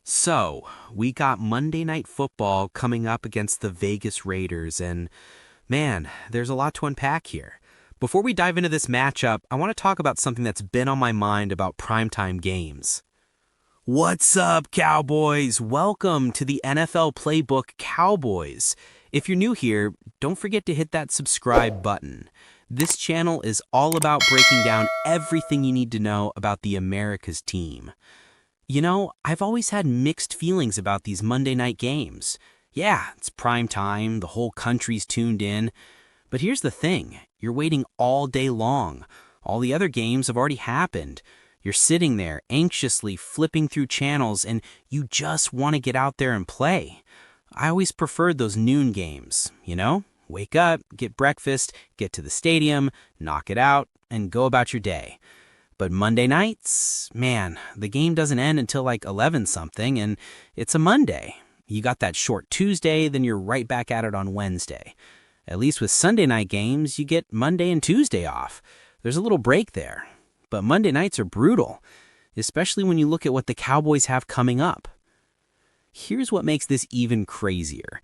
So, we got Monday Night Football coming up against the Vegas Raiders, and man, there's a lot to unpack here. Before we dive into this matchup, I want to talk about something that's been on my mind about primetime games. What's up, Cowboys? Welcome to the NFL Playbook Cowboys. If you're new here, don't forget to hit that subscribe button. This channel is all about breaking down everything you need to know about the America's team. You know, I've always had mixed feelings about these Monday night games. Yeah, it's prime time, the whole country's tuned in. But here's the thing, you're waiting all day long. All the other games have already happened. You're sitting there anxiously flipping through channels and you just want to get out there and play. I always preferred those noon games, you know? Wake up, get breakfast, get to the stadium, knock it out, and go about your day. But Monday nights, man, the game doesn't end until like 11-something, and it's a Monday. You got that short Tuesday, then you're right back at it on Wednesday. At least with Sunday night games, you get Monday and Tuesday off. There's a little break there. But Monday nights are brutal, especially when you look at what the Cowboys have coming up. Here's what makes this even crazier.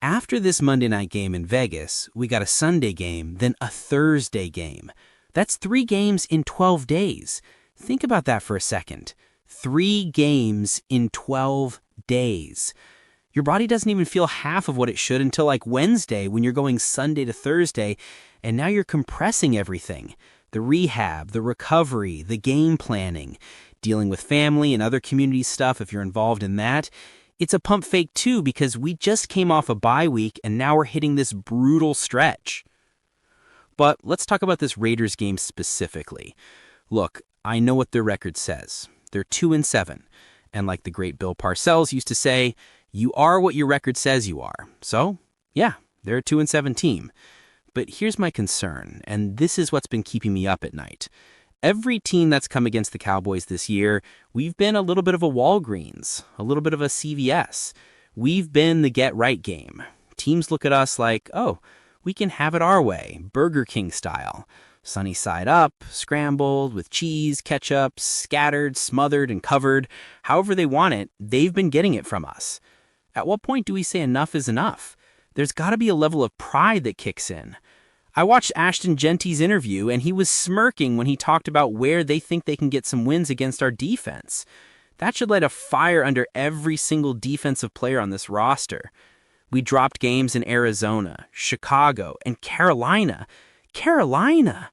After this Monday night game in Vegas, we got a Sunday game, then a Thursday game. That's 3 games in 12 days. Think about that for a second. 3 games in 12 days. Your body doesn't even feel half of what it should until like Wednesday when you're going Sunday to Thursday, and now you're compressing everything. The rehab, the recovery, the game planning, dealing with family and other community stuff if you're involved in that. It's a pump fake too because we just came off a bye week and now we're hitting this brutal stretch. But let's talk about this Raiders game specifically. Look, I know what their record says. They're 2-7. And like the great Bill Parcells used to say, you are what your record says you are. So, yeah, they're a 2-7 team. But here's my concern, and this is what's been keeping me up at night. Every team that's come against the Cowboys this year, we've been a little bit of a Walgreens, a little bit of a CVS. We've been the get-right game. Teams look at us like, oh, we can have it our way, Burger King style. Sunny side up, scrambled, with cheese, ketchup, scattered, smothered, and covered. However they want it, they've been getting it from us. At what point do we say enough is enough? There's got to be a level of pride that kicks in. I watched Ashton Genty's interview, and he was smirking when he talked about where they think they can get some wins against our defense. That should light a fire under every single defensive player on this roster. We dropped games in Arizona, Chicago, and Carolina. Carolina!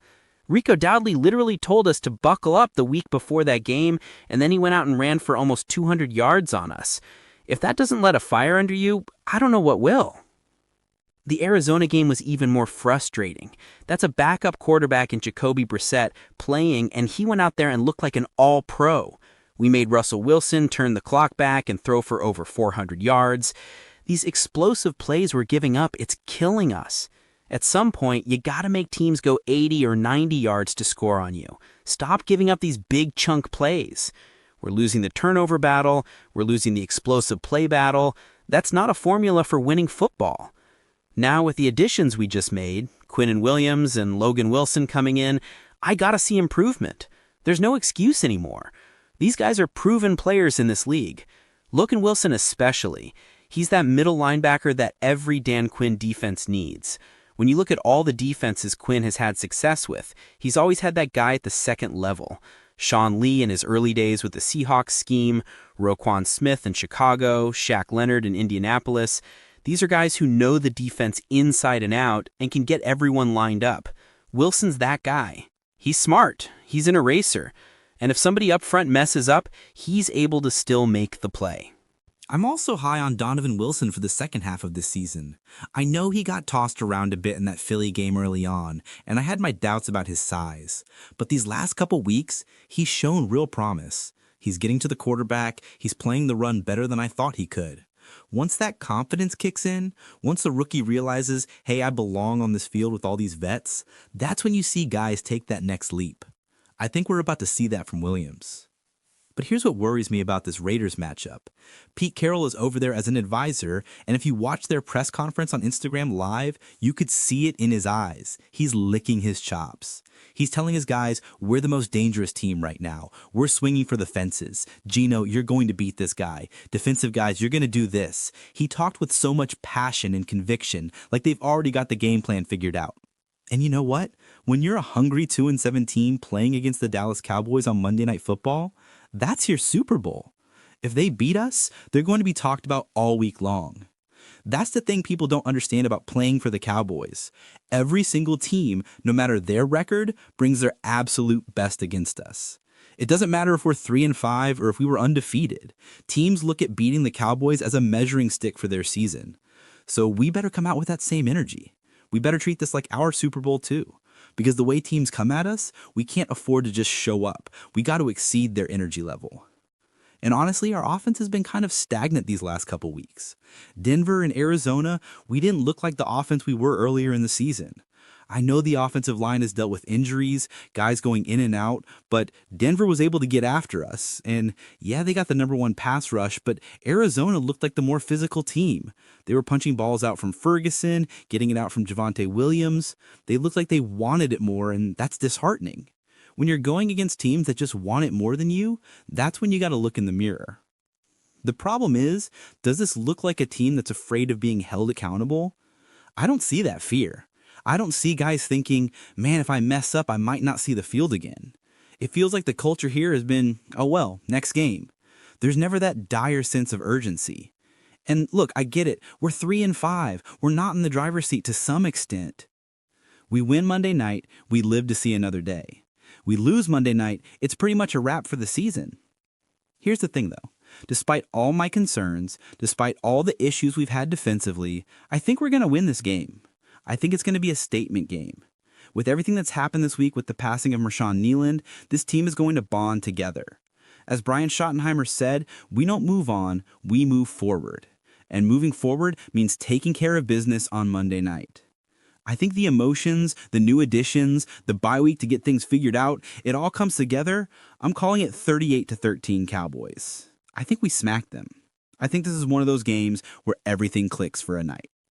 Rico Dowdley literally told us to buckle up the week before that game, and then he went out and ran for almost 200 yards on us. If that doesn't light a fire under you, I don't know what will. The Arizona game was even more frustrating. That's a backup quarterback in Jacoby Brissett playing, and he went out there and looked like an all-pro. We made Russell Wilson turn the clock back and throw for over 400 yards. These explosive plays we're giving up, it's killing us. At some point, you gotta make teams go 80 or 90 yards to score on you. Stop giving up these big chunk plays. We're losing the turnover battle. We're losing the explosive play battle. That's not a formula for winning football. Now with the additions we just made, Quinnen Williams and Logan Wilson coming in, I gotta see improvement. There's no excuse anymore. These guys are proven players in this league. Logan Wilson especially. He's that middle linebacker that every Dan Quinn defense needs. When you look at all the defenses Quinn has had success with, he's always had that guy at the second level. Sean Lee in his early days with the Seahawks scheme, Roquan Smith in Chicago, Shaq Leonard in Indianapolis. These are guys who know the defense inside and out and can get everyone lined up. Wilson's that guy. He's smart. He's an eraser. And if somebody up front messes up, he's able to still make the play. I'm also high on Donovan Wilson for the second half of this season. I know he got tossed around a bit in that Philly game early on, and I had my doubts about his size. But these last couple weeks, he's shown real promise. He's getting to the quarterback, he's playing the run better than I thought he could. Once that confidence kicks in, once the rookie realizes, hey, I belong on this field with all these vets, that's when you see guys take that next leap. I think we're about to see that from Williams. But here's what worries me about this Raiders matchup. Pete Carroll is over there as an advisor, and if you watch their press conference on Instagram Live, you could see it in his eyes. He's licking his chops. He's telling his guys, we're the most dangerous team right now. We're swinging for the fences. Gino, you're going to beat this guy. Defensive guys, you're going to do this. He talked with so much passion and conviction, like they've already got the game plan figured out. And you know what? When you're a hungry 2-7 team playing against the Dallas Cowboys on Monday Night Football, that's your Super Bowl. If they beat us, they're going to be talked about all week long. That's the thing people don't understand about playing for the Cowboys. Every single team, no matter their record, brings their absolute best against us. It doesn't matter if we're 3-5 or if we were undefeated. Teams look at beating the Cowboys as a measuring stick for their season. So we better come out with that same energy. We better treat this like our Super Bowl too. Because the way teams come at us, we can't afford to just show up. We got to exceed their energy level. And honestly, our offense has been kind of stagnant these last couple weeks. Denver and Arizona, we didn't look like the offense we were earlier in the season. I know the offensive line has dealt with injuries, guys going in and out, but Denver was able to get after us. And yeah, they got the #1 pass rush, but Arizona looked like the more physical team. They were punching balls out from Ferguson, getting it out from Javonte Williams. They looked like they wanted it more, and that's disheartening. When you're going against teams that just want it more than you, that's when you got to look in the mirror. The problem is, does this look like a team that's afraid of being held accountable? I don't see that fear. I don't see guys thinking, man, if I mess up, I might not see the field again. It feels like the culture here has been, oh well, next game. There's never that dire sense of urgency. And look, I get it. We're 3-5. We're not in the driver's seat to some extent. We win Monday night, we live to see another day. We lose Monday night, it's pretty much a wrap for the season. Here's the thing though. Despite all my concerns, despite all the issues we've had defensively, I think we're going to win this game. I think it's going to be a statement game. With everything that's happened this week with the passing of Marshawn Nealand, this team is going to bond together. As Brian Schottenheimer said, we don't move on, we move forward. And moving forward means taking care of business on Monday night. I think the emotions, the new additions, the bye week to get things figured out, it all comes together. I'm calling it 38-13 Cowboys. I think we smacked them. I think this is one of those games where everything clicks for a night.